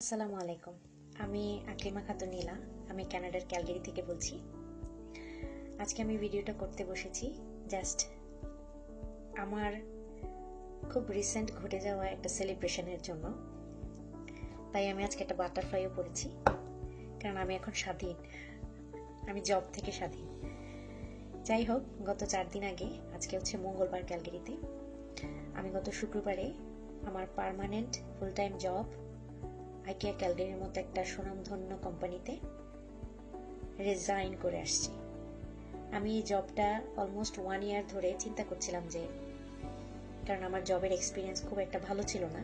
আসসালামু আলাইকুম। আমি আকলিমা খাতুন নীলা। আমি কানাডার ক্যালগারি থেকে বলছি। আজকে আমি ভিডিওটা করতে বসেছি জাস্ট আমার খুব রিসেন্ট ঘটে যাওয়া একটা সেলিব্রেশনের জন্য। তাই আমি আজকে একটা বাটারফ্লাইও পরেছি, কারণ আমি এখন স্বাধীন, আমি জব থেকে স্বাধীন। যাই হোক, গত 4 দিন আগে, আজকে হচ্ছে মঙ্গলবার, ক্যালগারিতে আমি গত শুক্রবারে আমার permanent full time job IKEA ক্যালগারির মতো একটা সুনামধন্য কোম্পানিতে রিজাইন করে আসছি। আমি এই জবটা অলমোস্ট 1 ইয়ার ধরে চিন্তা করছিলাম, যে কারণ আমার জবের এক্সপিরিয়েন্স খুব একটা ভালো ছিল না,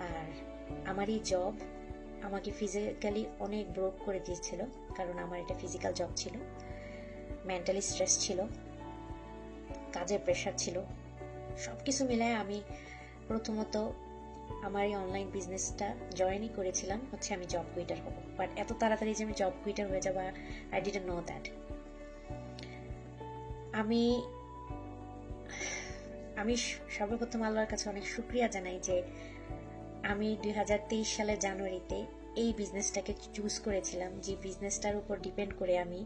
আর আমার এই জব আমাকে ফিজিক্যালি অনেক ব্রোক করে দিয়েছিল, কারণ আমার এটা ফিজিক্যাল জব ছিল, মেন্টালি স্ট্রেস ছিল, কাজের প্রেশার ছিল, সবকিছু মিলায় আমি প্রথমত আমার এই অনলাইন বিজনেসটা জয়েনই করেছিলাম হচ্ছে আমি জব কুইটার হব, বাট এত তাড়াতাড়ি যে আমি জব কুইটার হয়ে যাবো, আই ডিডন্ট নো দ্যাট। আমি সর্বপ্রথম আল্লাহর কাছে অনেক শুকরিয়া জানাই যে আমি 2023 সালের জানুয়ারিতে এই বিজনেসটাকে চুজ করেছিলাম, যে বিজনেসটার উপর ডিপেন্ড করে আমি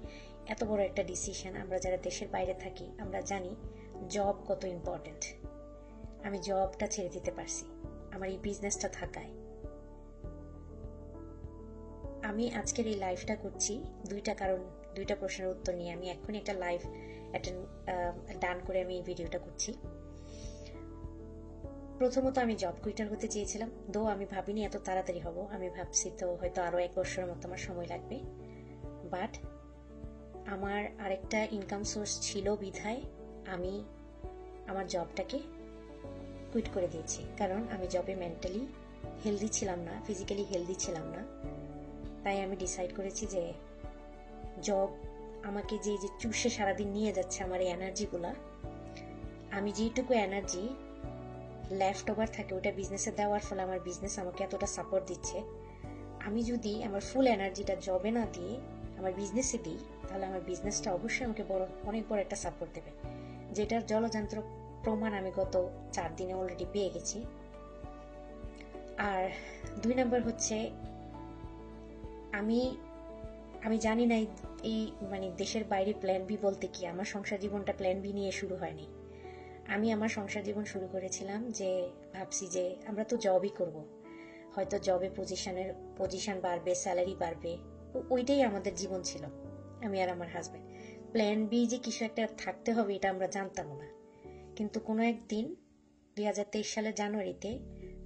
এত বড় একটা ডিসিশন। আমরা যারা দেশের বাইরে থাকি আমরা জানি জব কত ইম্পর্টেন্ট। আমি জবটা ছেড়ে দিতে পারছি আমার এই বিজনেসটা থাকায়। আমি আজকের এই লাইভটা করছি দুইটা প্রশ্নের উত্তর নিয়ে। আমি এক্ষুনি একটা লাইভ ডান করে আমি এই ভিডিওটা করছি। প্রথমত, আমি জব কুইটার হতে চেয়েছিলাম, দো আমি ভাবিনি এত তাড়াতাড়ি হব। আমি ভাবছি তো হয়তো আরো 1 বছরের মতো আমার সময় লাগবে, বাট আমার আরেকটা ইনকাম সোর্স ছিল বিধায় আমি আমার জবটাকে কুইট করে দিয়েছি। কারণ আমি জবে মেন্টালি হেলদি ছিলাম না, ফিজিক্যালি হেলদি ছিলাম না। তাই আমি ডিসাইড করেছি যে জব আমাকে যে চুষে সারাদিন নিয়ে যাচ্ছে আমার এই এনার্জিগুলা, আমি যেটুকু এনার্জি লেফট ওভার থাকে ওটা বিজনেসে দেওয়ার ফলে আমার বিজনেস আমাকে এতটা সাপোর্ট দিচ্ছে। আমি যদি আমার ফুল এনার্জিটা জবে না দিয়ে আমার বিজনেসে দিই, তাহলে আমার বিজনেসটা অবশ্যই আমাকে অনেক বড় একটা সাপোর্ট দেবে, যেটার জলযন্ত্র প্রমাণ আমি গত 4 দিনে অলরেডি পেয়ে গেছি। আর 2 নম্বর হচ্ছে, আমি জানি না এই দেশের বাইরে প্ল্যান বি বলতে কি। আমার সংসার জীবনটা প্ল্যান বি নিয়ে শুরু হয়নি। আমি আমার সংসার জীবন শুরু করেছিলাম যে ভাবছি যে আমরা তো জবই করব, হয়তো জবে পজিশন বাড়বে, স্যালারি বাড়বে, ওইটাই আমাদের জীবন ছিল, আমি আর আমার হাজবেন্ড। প্ল্যান বি যে কিছু একটা থাকতে হবে এটা আমরা জানতাম না। কিন্তু কোনো একদিন 2023 সালের জানুয়ারিতে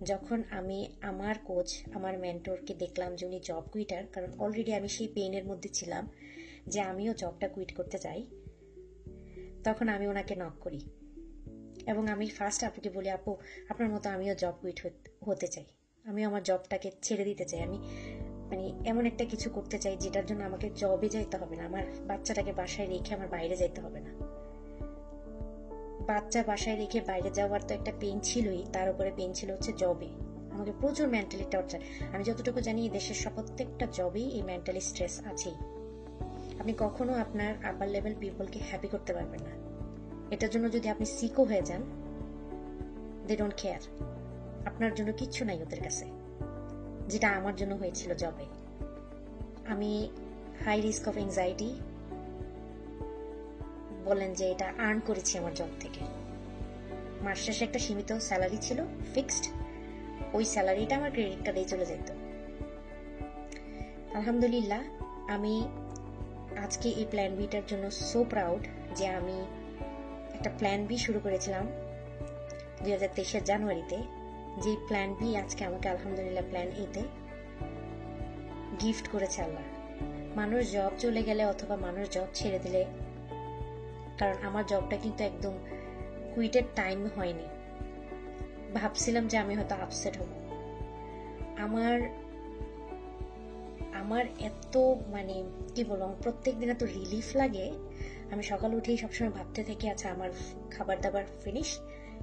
যখন আমি আমার কোচ, আমার মেন্টরকে দেখলাম যে উনি জব কুইটার, কারণ অলরেডি আমি সেই পেইনের মধ্যে ছিলাম যে আমিও জবটা কুইট করতে চাই, তখন আমি ওনাকে নক করি এবং আমি ফার্স্ট আপুকে বলি, আপু আপনার মতো আমিও জব কুইট হতে চাই, আমিও আমার জবটাকে ছেড়ে দিতে চাই। আমি এমন একটা কিছু করতে চাই যেটার জন্য আমাকে জবে যাইতে হবে না, আমার বাচ্চাটাকে বাসায় রেখে আমার বাইরে যাইতে হবে না। বাচ্চা বাসায় রেখে বাইরে যাওয়ার তো একটা পেইন ছিলই, তার উপরে পেইন ছিল হচ্ছে জবে আমাকে প্রচুর মেন্টালি টর্চার। আমি যতটুকু জানি দেশের প্রত্যেকটা জবেই এই মেন্টালি স্ট্রেস আছেই। আপনি কখনো আপনার আপার লেভেল পিপলকে হ্যাপি করতে পারবেন না। এটার জন্য যদি আপনি সিকও হয়ে যান, দে ডোন্ট কেয়ার, আপনার জন্য কিচ্ছু নাই ওদের কাছে, যেটা আমার জন্য হয়েছিল জবে। আমি হাই রিস্ক অফ এংজাইটি বলেন যে এটা আর্ন করেছি আমার জব থেকে। মাস শেষে একটা সীমিত স্যালারি ছিল, ফিক্সড, ওই স্যালারিটা আমার ক্রেডিট কার্ডে চলে যেত। আলহামদুলিল্লাহ, আমি আজকে এই প্ল্যান বিটার জন্য সো প্রাউড যে আমি একটা প্ল্যান বি শুরু করেছিলাম 2023 জানুয়ারিতে, যে প্ল্যান বি আজকে আমাকে আলহামদুলিল্লাহ প্ল্যান এতে গিফট করেছে আল্লাহ। মানুষ জব চলে গেলে অথবা মানুষ জব ছেড়ে দিলে, কারণ আমার জবটা কিন্তু একদম কুইটের টাইম হয়নি, ভাবছিলাম যে আমি হয়তো আপসেট হব। আমার এত কি বলবো, প্রত্যেক দিন এত রিলিফ লাগে। আমি সকালে উঠেই সবসময় ভাবতে থাকি, আচ্ছা আমার খাবার দাবার ফিনিশ,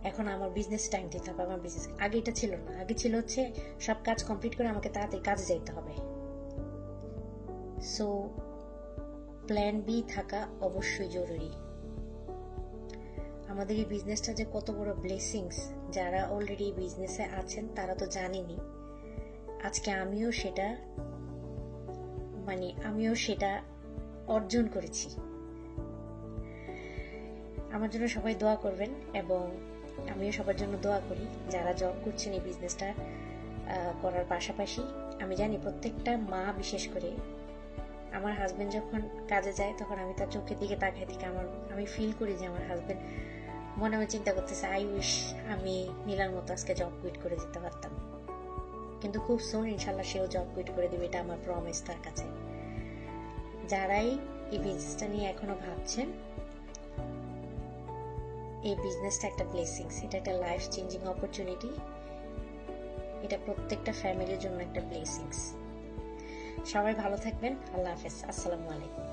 এখন আমার বিজনেস টাইম দিতে হবে। আমার বিজনেস আগে এটা ছিল না, আগে ছিল হচ্ছে সব কাজ কমপ্লিট করে আমাকে তাড়াতাড়ি কাজে যাইতে হবে। সো প্ল্যান বি থাকা অবশ্যই জরুরি। আমাদের এই বিজনেসটা যে কত বড় ব্লেসিংস, যারা অলরেডি বিজনেসে আছেন তারা তো জানেনই। আজকে আমিও সেটা অর্জন করেছি। আমার জন্য সবাই দোয়া করবেন এবং আমিও সবার জন্য দোয়া করি যারা জব করছেন এই বিজনেসটা করার পাশাপাশি। আমি জানি প্রত্যেকটা মা, বিশেষ করে আমার হাজবেন্ড যখন কাজে যায় তখন আমি তার চোখের দিকে তাকাই থেকে আমি ফিল করি যে আমার হাজবেন্ড মনে মনে চিন্তা করতেছে, আই উইশ আমি নীলার মতো আজকে জব কুইট করে যেতে পারতাম। কিন্তু খুব সুন ইনশাল্লাহ সেও জব কুইট করে দেবে, এটা আমার প্রমিস তার কাছে। যারাই এই বিজনেসটা নিয়ে এখনো ভাবছেন, এই বিজনেসটা একটা ব্লেসিংস, এটা একটা লাইফ চেঞ্জিং অপরচুনিটি, এটা প্রত্যেকটা ফ্যামিলির জন্য একটা ব্লেসিংস। সবাই ভালো থাকবেন। আল্লাহ হাফেজ। আসসালামু আলাইকুম।